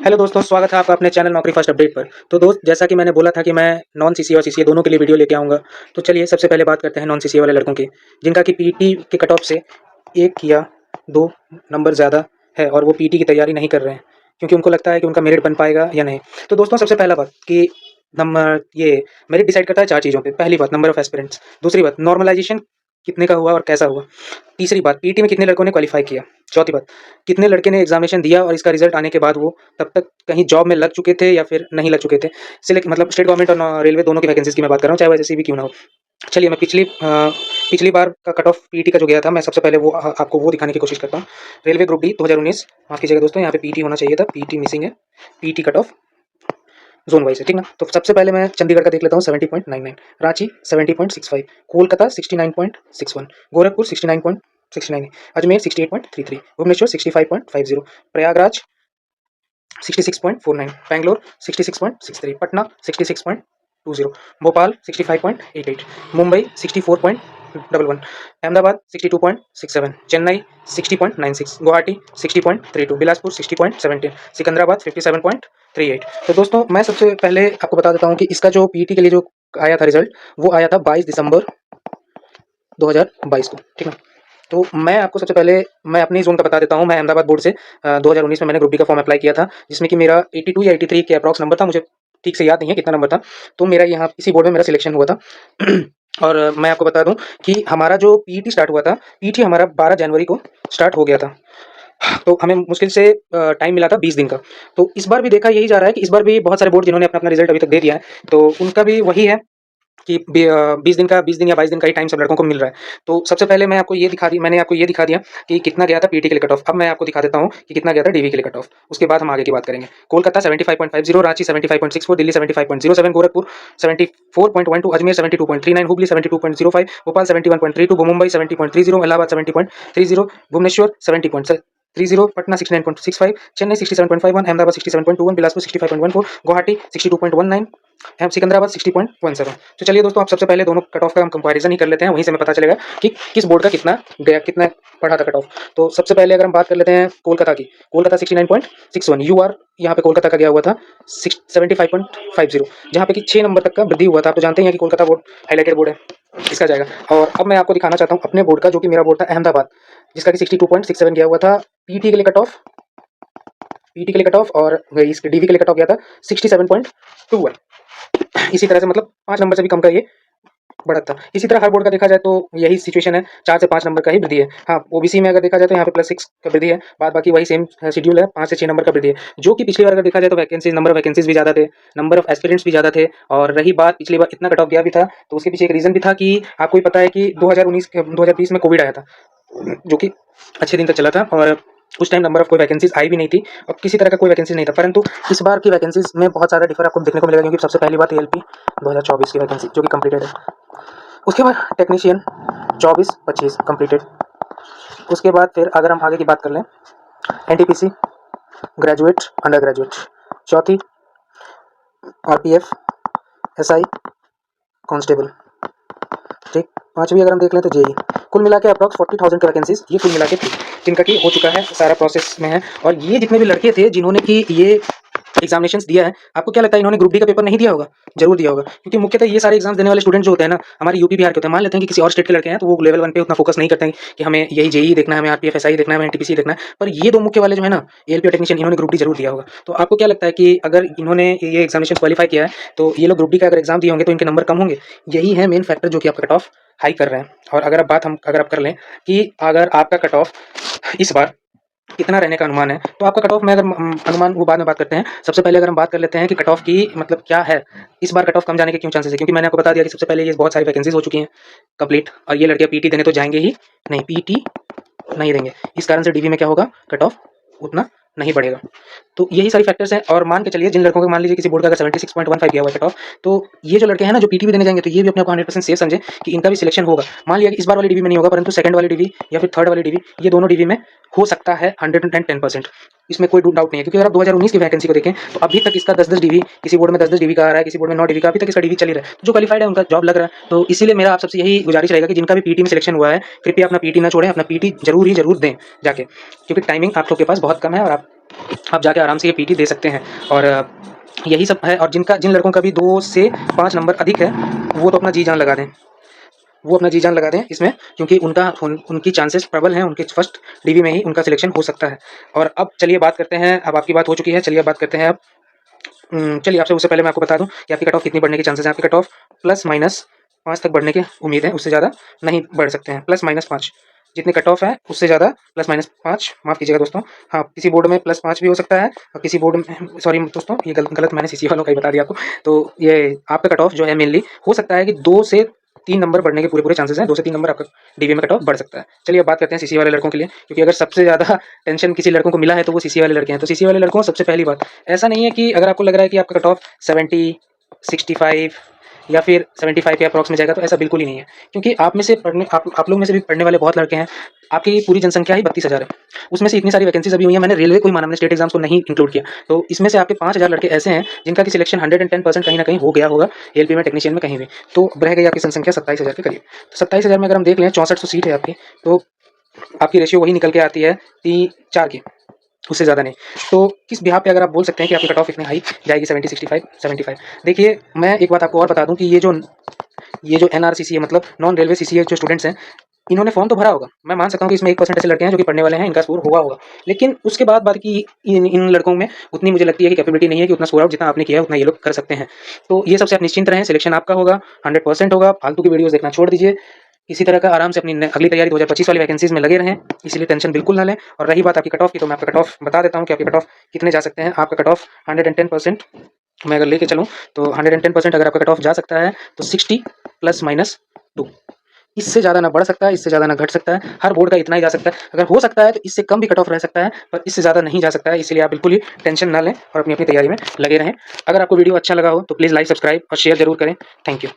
Hello दोस्तों, स्वागत है आपका अपने चैनल नौकरी फर्स्ट अपडेट पर। तो दोस्त, जैसा कि मैंने बोला था कि मैं नॉन सीसीए और सीसीए दोनों के लिए वीडियो लेके आऊँगा। तो चलिए सबसे पहले बात करते हैं नॉन सीसीए वाले लड़कों की, जिनका कि पीटी के कट ऑफ से 1 या 2 नंबर ज़्यादा है और वो पीटी की तैयारी नहीं कर रहे हैं, क्योंकि उनको लगता है कि उनका मेरिट बन पाएगा या नहीं। तो दोस्तों, सबसे पहला बात कि नंबर ये मेरिट डिसाइड करता है 4 चीज़ों पे। पहली बात, नंबर ऑफ एस्पिरेंट्स। दूसरी बात, नॉर्मलाइजेशन कितने का हुआ और कैसा हुआ। तीसरी बात, पीटी में कितने लड़कों ने क्वालीफाई किया। चौथी बात, कितने लड़के ने एग्जामिनेशन दिया और इसका रिजल्ट आने के बाद वो तब तक कहीं जॉब में लग चुके थे या फिर नहीं लग चुके थे। सिलेक्ट मतलब स्टेट गवर्नमेंट और रेलवे दोनों की वैकेंसीज की मैं बात कर रहा हूँ, चाहे वो एसएससी भी क्यों ना हो। चलिए, मैं पिछली बार का कट ऑफ पीटी का जो गया था, मैं सबसे पहले वो आपको वो दिखाने की कोशिश करता हूँ। रेलवे ग्रुप डी 2019, माफ कीजिएगा दोस्तों, यहाँ पे पीटी होना चाहिए था, पीटी मिसिंग है। PT cut off zone wise है, ठीक ना। तो सबसे पहले मैं चंडीगढ़ का देख लेता हूँ, 70.99, रांची 70.65, कोलकाता 69.61, गोरखपुर 69.69, अजमेर 68.33, भुवनेश्वर 65.50, प्रयागराज 66.49, बैंगलोर 66.63, पटना 66.20, भोपाल 65.88, मुंबई 64.11, अहमदाबाद 62.67, चेन्नई 60.96, गुवाहाटी 60.32, बिलासपुर 60.17, सिकंदराबाद 57.38। तो दोस्तों, मैं सबसे पहले आपको बता देता हूँ कि इसका जो पीटी के लिए जो आया था रिजल्ट, वो आया था 22 दिसंबर 2022 को, ठीक है। तो मैं आपको सबसे पहले मैं अपनी ज़ोन का बता देता हूँ। मैं अहमदाबाद बोर्ड से 2019 में मैंने ग्रुप डी का फॉर्म अप्लाई किया था, जिसमें कि मेरा 82 या 83 के अप्रॉक्स नंबर था, मुझे ठीक से याद नहीं है कितना नंबर था। तो मेरा यहाँ इसी बोर्ड में मेरा सिलेक्शन हुआ था। और मैं आपको बता दूँ कि हमारा जो पीटी स्टार्ट हुआ था, पीटी हमारा 12 जनवरी को स्टार्ट हो गया था। तो हमें मुश्किल से टाइम मिला था 20 दिन का। तो इस बार भी देखा यही जा रहा है कि इस बार भी बहुत सारे बोर्ड जिन्होंने अपना-अपना रिजल्ट अभी तक दे दिया है, तो उनका भी वही है कि 20 दिन या 22 दिन का ही टाइम सब लड़कों को मिल रहा है। तो सबसे पहले मैंने आपको ये दिखा दिया कि कितना गया था पीटी के लिए कट ऑफ। अब मैं आपको दिखा देता हूँ कि कितना गया था डीवी के लिए कट ऑफ। उसके बाद हम आगे की बात करेंगे। कोलकाता 75.50, रांची 75.64, दिल्ली 75.07, गोरखपुर 74.12, अजमेर 72.39, हुबली 72.05, भोपाल 71.32, मुंबई 70.30, इलाहाबाद 70.30, भुवनेश्वर 70.30, पटना 69.65, चेन्नई 67.51, अहमदाबाद 67.21, बिलासपुर 65.14, गुवाहाटी 62.19, सिकंदराबाद 60.17। तो चलिए दोस्तों, आप सबसे पहले दोनों कट ऑफ का हम कंपैरिजन ही कर लेते हैं, वहीं से हमें पता चलेगा कि किस बोर्ड का कितना गया, कितना पड़ा था कट ऑफ। तो सबसे पहले अगर हम बात कर लेते हैं कोलकाता की, कोलकाता 69.61, यूआर यहाँ पे कोलकाता का गया हुआ था 75.50, जहाँ पे कि 6 नंबर तक का वृद्धि हुआ था। आप तो जानते हैं कि कोलकाता बोर्ड हाईलाइटेड बोर्ड है, इसका जाएगा। और अब मैं आपको दिखाना चाहता हूँ अपने बोर्ड का, जो कि मेरा बोर्ड था अहमदाबाद, जिसका कि 62.67 गया हुआ था। पीटी के लिए कट ऑफ, और इस डीवी के लिए कट ऑफ गया था 67.21। इसी तरह से मतलब 5 नंबर से भी कम का ये बढ़त था। इसी तरह हर बोर्ड का देखा जाए तो यही सिचुएशन है, 4 से 5 नंबर का ही वृद्धि है। हाँ, ओबीसी में अगर देखा जाए तो यहाँ पे +6 का वृद्धि है, बाद बाकी वही सेम शेड्यूल है, 5 से 6 नंबर का वृद्धि है। जो कि पिछली बार अगर देखा जाए तो नंबर ऑफ वैकेंसीज भी ज़्यादा थे, नंबर ऑफ एस्पिरेंट्स भी ज़्यादा थे। और रही बात पिछली बार इतना कट ऑफ गया भी था, तो उसके पीछे एक रीज़न भी था कि आपको भी पता है कि 2020 में कोविड आया था, जो कि अच्छे दिन तक चला था, और उस टाइम नंबर ऑफ कोई वैकेंसीज आई भी नहीं थी और किसी तरह का कोई वैकेंसी नहीं था। परंतु इस बार की वैकेंसीज में बहुत ज़्यादा डिफर आपको देखने को मिलेगा, क्योंकि सबसे पहली बात एएलपी 2024 की वैकेंसी जो कि कंप्लीटेड है। उसके बाद टेक्नीशियन 24-25 कंप्लीटेड। उसके बाद फिर अगर हम आगे की बात कर लें, एनटीपीसी, ग्रेजुएट, अंडर ग्रेजुएट, चौथी आरपीएफ, एसआई, कांस्टेबल, ठीक। पांचवी अगर हम देख लें तो जेई। कुल मिला के अप्रॉक्स 40,000 की वैकेंसीज ये कुल मिला के थी, जिनका कि हो चुका है, सारा प्रोसेस में है। और ये जितने भी लड़के थे जिन्होंने कि ये एग्जामिनेशंस दिया है, आपको क्या लगता है इन्होंने ग्रुप डी का पेपर नहीं दिया होगा? जरूर दिया होगा, क्योंकि मुख्यतः ये सारे एग्जाम्स देने वाले स्टूडेंट जो होते हैं ना, हमारे यूपी बिहार के होते हैं। मान लेते हैं कि किसी और स्टेट के लड़के हैं, तो वो लेवल 1 पे उतना फोकस नहीं करते हैं कि हमें यही जेई देखना है, हमें आरपीएफ एसआई देखना है, हमें एनटीपीसी देखना है। पर ये दो मुख्य वाले जो है ना, एएलपी और टेक्नीशियन, इन्होंने ग्रुप डी जरूर दिया होगा। तो आपको क्या लगता है कि अगर इन्होंने ये एग्जामिनेशन क्वालिफाई किया है, तो ये लोग ग्रुप डी का अगर एग्जाम दिए होंगे तो इनके नंबर कम होंगे? यही है मेन फैक्टर जो कि आपका कट ऑफ हाई कर रहे हैं। और अगर आप कर लें कि अगर आपका कट ऑफ इस बार कितना रहने का अनुमान है, तो आपका कट ऑफ में अगर अनुमान वो बाद में बात करते हैं। सबसे पहले अगर हम बात कर लेते हैं कि कट ऑफ की मतलब क्या है, इस बार कट ऑफ कम जाने के क्यों चांसेस है, क्योंकि मैंने आपको बता दिया कि सबसे पहले ये बहुत सारी वैकेंसीज हो चुकी हैं कंप्लीट, और ये लड़के पीटी देने तो जाएंगे ही नहीं, पीटी नहीं देंगे। इस कारण से डीवी में क्या होगा, कट ऑफ उतना नहीं बढ़ेगा। तो यही सारी फैक्टर्स हैं। और मान के चलिए जिन लड़कों को मान लीजिए किसी बोर्ड का अगर 76.15 गया हुआ है कट ऑफ, तो ये जो लड़के हैं ना जो पीटी भी देने जाएंगे, तो ये भी अपने आप को 100% सेफ समझे कि इनका भी सिलेक्शन होगा। मान लिया कि इस बार वाली डीवी में नहीं होगा, परंतु सेकंड वाली डीवी या फिर थर्ड वाली डीवी, ये दोनों डीवी में हो सकता है 110%। इसमें कोई डाउट नहीं है, क्योंकि अगर आप 2019 की वैकेंसी को देखें तो अभी तक इसका 10-10 डीवी, किसी बोर्ड में 10-10 डीवी का आ रहा है, किसी बोर्ड में 9 डीवी का, अभी तक इसका डीवी चल ही रहा है। तो जो क्वालिफाइड है उनका जॉब लग रहा है। तो इसीलिए मेरा आप सबसे यही गुजारिश रहेगा कि जिनका भी पीटी में सिलेक्शन हुआ है, कृपया अपना पीटी ना छोड़ें, अपना पीटी जरूर दें जाके, क्योंकि टाइमिंग आप लोग के पास बहुत कम है और आप आप जाके आराम से ये पीटी दे सकते हैं। और यही सब है। और जिन लड़कों का भी 2 से 5 नंबर अधिक है, वो तो अपना जी जान लगा दें, वो अपना जी जान लगा दें इसमें, क्योंकि उनकी चांसेस प्रबल हैं, उनके फर्स्ट डीवी में ही उनका सिलेक्शन हो सकता है। और अब चलिए बात करते हैं, अब आपकी बात हो चुकी है, चलिए अब बात करते हैं अब चलिए आपसे उससे पहले मैं आपको बता दूं कि आपकी कट ऑफ कितनी बढ़ने के चांसेस हैं। आपकी कट ऑफ +-5 तक बढ़ने की उम्मीद है, उससे ज़्यादा नहीं बढ़ सकते हैं। +-5 जितनी कट ऑफ है उससे ज़्यादा, +-5 माफ़ कीजिएगा दोस्तों। हाँ, किसी बोर्ड में +5 भी हो सकता है और किसी बोर्ड में, सॉरी दोस्तों, ये गलत मैंने सीसी वालों का ही बता दिया आपको। तो ये आपका कट ऑफ जो है मेनली हो सकता है कि 2 से 3 नंबर बढ़ने के पूरे चांसेस हैं। 2 से 3 नंबर आपका डीवी में कट ऑफ बढ़ सकता है। चलिए अब बात करते हैं सीसी वाले लड़कों के लिए, क्योंकि अगर सबसे ज़्यादा टेंशन किसी लड़कों को मिला है तो वो सीसी वाले लड़के हैं। तो सीसी वाले लड़कों, सबसे पहली बात, ऐसा नहीं है कि अगर आपको लग रहा है कि आपका कट ऑफ 70, 65 या फिर 75 के अप्रॉक्स में जाएगा, तो ऐसा बिल्कुल ही नहीं है। क्योंकि आप में से पढ़ने आप लोग में से भी पढ़ने वाले बहुत लड़के हैं। आपकी पूरी जनसंख्या ही 32,000 है, उसमें से इतनी सारी वैकेंसीज अभी हुई हैं। मैंने रेलवे को ही माना, मैंने स्टेट एग्जाम्स को नहीं इंक्लूड किया। तो इसमें से आपके 5,000 लड़के ऐसे हैं जिनका कि सिलेक्शन 110% कहीं ना कहीं हो गया होगा, एलपी में, टेक्नीशियन में, कहीं भी। तो रह गई आपकी जनसंख्या 27,000 के करीब। तो 27,000 में अगर हम देख लें, 6400 सीट है आपकी, तो आपकी रेशियो वही निकल के आती है 4 की, उससे ज़्यादा नहीं। तो किस बिहाफ पे अगर आप बोल सकते हैं कि आपकी कट ऑफ इतनी हाई जाएगी, 70, 65, 75? देखिए, मैं एक बात आपको और बता दूं कि ये जो एनआरसीसी है, मतलब नॉन रेलवे सीसी जो स्टूडेंट्स हैं, इन्होंने फॉर्म तो भरा होगा। मैं मान सकता हूँ कि इसमें 1% ऐसे लड़के हैं जो कि पढ़ने वाले हैं, इनका स्कोर हुआ होगा। लेकिन उसके बाद बात की इन लड़कों में उतनी मुझे लगती है कि कैपेबिलिटी नहीं है कि उतना स्कोर आउट जितना आपने किया है उतना ये लोग कर सकते हैं। तो ये सबसे आप निश्चिंत रहें, सिलेक्शन आपका होगा, 100% होगा। फालतू की वीडियोस देखना छोड़ दीजिए। इसी तरह का आराम से अपनी अगली तैयारी 2025 वाली वैकेंसीज में लगे रहें, इसलिए टेंशन बिल्कुल ना लें। और रही बात आपकी कट ऑफ की, तो मैं आपका कट ऑफ बता देता हूँ कि आपकी कट ऑफ कितने जा सकते हैं। आपका कट ऑफ 110%, मैं अगर लेके चलूँ तो 110% अगर आपका कट ऑफ जा सकता है तो 60 +-2, इससे ज़्यादा ना बढ़ सकता है, इससे ज़्यादा ना घट सकता है। हर बोर्ड का इतना ही जा सकता है। अगर हो सकता है तो इससे कम भी कट ऑफ रह सकता है, पर इससे ज़्यादा नहीं जा सकता है। इसलिए आप बिल्कुल ही टेंशन ना लें और अपनी तैयारी में लगे रहें। अगर आपको वीडियो अच्छा लगा हो तो प्लीज़ लाइक, सब्सक्राइब और शेयर जरूर करें। Thank you.